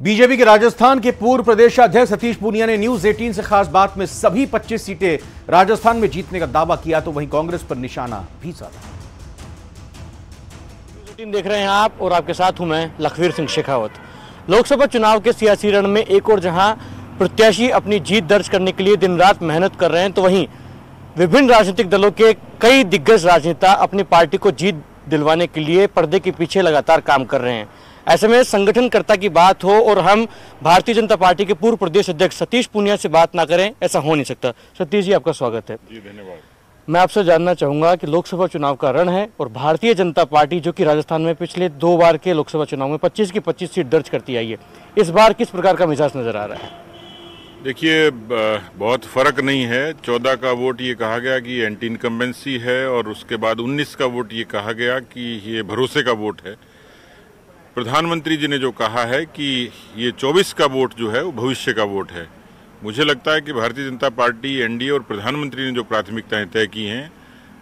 BJP के राजस्थान के पूर्व प्रदेशाध्यक्ष सतीश पूनिया ने न्यूज 18 से खास बात में सभी 25 सीटें राजस्थान में जीतने का दावा किया, तो वहीं कांग्रेस पर निशाना भी साधा। न्यूज 18 देख रहे हैं आप और आपके साथ हूं मैं लखवीर सिंह शेखावत। लोकसभा चुनाव के सियासी रण में एक और जहां प्रत्याशी अपनी जीत दर्ज करने के लिए दिन रात मेहनत कर रहे हैं, तो वहीं विभिन्न राजनीतिक दलों के कई दिग्गज राजनेता अपनी पार्टी को जीत दिलवाने के लिए पर्दे के पीछे लगातार काम कर रहे हैं। ऐसे में संगठनकर्ता की बात हो और हम भारतीय जनता पार्टी के पूर्व प्रदेश अध्यक्ष सतीश पूनिया से बात ना करें, ऐसा हो नहीं सकता। सतीश जी, आपका स्वागत है। जी धन्यवाद। मैं आपसे जानना चाहूंगा कि लोकसभा चुनाव का रण है और भारतीय जनता पार्टी जो कि राजस्थान में पिछले 2 बार के लोकसभा चुनाव में 25 की 25 सीट दर्ज करती आई है, इस बार किस प्रकार का मिजाज नजर आ रहा है? देखिए, बहुत फर्क नहीं है। 14 का वोट ये कहा गया कि एंटी इनकम्बेंसी है और उसके बाद 19 का वोट ये कहा गया कि ये भरोसे का वोट है। प्रधानमंत्री जी ने जो कहा है कि ये 24 का वोट जो है वो भविष्य का वोट है। मुझे लगता है कि भारतीय जनता पार्टी, एनडीए और प्रधानमंत्री ने जो प्राथमिकताएं तय की हैं,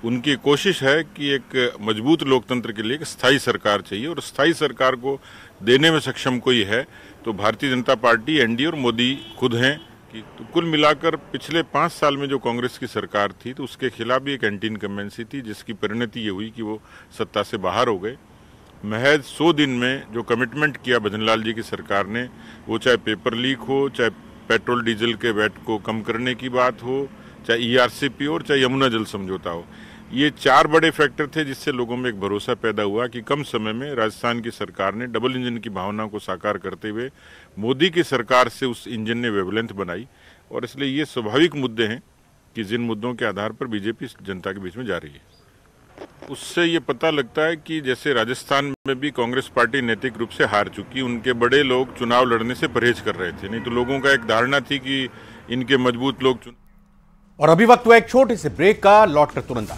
उनकी कोशिश है कि एक मजबूत लोकतंत्र के लिए एक स्थायी सरकार चाहिए और स्थायी सरकार को देने में सक्षम कोई है तो भारतीय जनता पार्टी, एनडीए और मोदी खुद हैं। कि तो कुल मिलाकर पिछले 5 साल में जो कांग्रेस की सरकार थी तो उसके खिलाफ भी एक एंटी इनकम्बेंसी थी, जिसकी परिणति ये हुई कि वो सत्ता से बाहर हो गए। महज 100 दिन में जो कमिटमेंट किया भजनलाल जी की सरकार ने, वो चाहे पेपर लीक हो, चाहे पेट्रोल डीजल के वैट को कम करने की बात हो, चाहे ईआरसीपी हो, चाहे यमुना जल समझौता हो, ये 4 बड़े फैक्टर थे जिससे लोगों में एक भरोसा पैदा हुआ कि कम समय में राजस्थान की सरकार ने डबल इंजन की भावना को साकार करते हुए मोदी की सरकार से उस इंजन ने वेवलेंथ बनाई। और इसलिए ये स्वाभाविक मुद्दे हैं कि जिन मुद्दों के आधार पर बीजेपी जनता के बीच में जा रही है, उससे ये पता लगता है कि जैसे राजस्थान में भी कांग्रेस पार्टी नैतिक रूप से हार चुकी, उनके बड़े लोग चुनाव लड़ने से परहेज कर रहे थे। नहीं तो लोगों का एक धारणा थी कि इनके मजबूत लोग और अभी वक्त हुआ एक छोटे से ब्रेक का, लौटकर तुरंत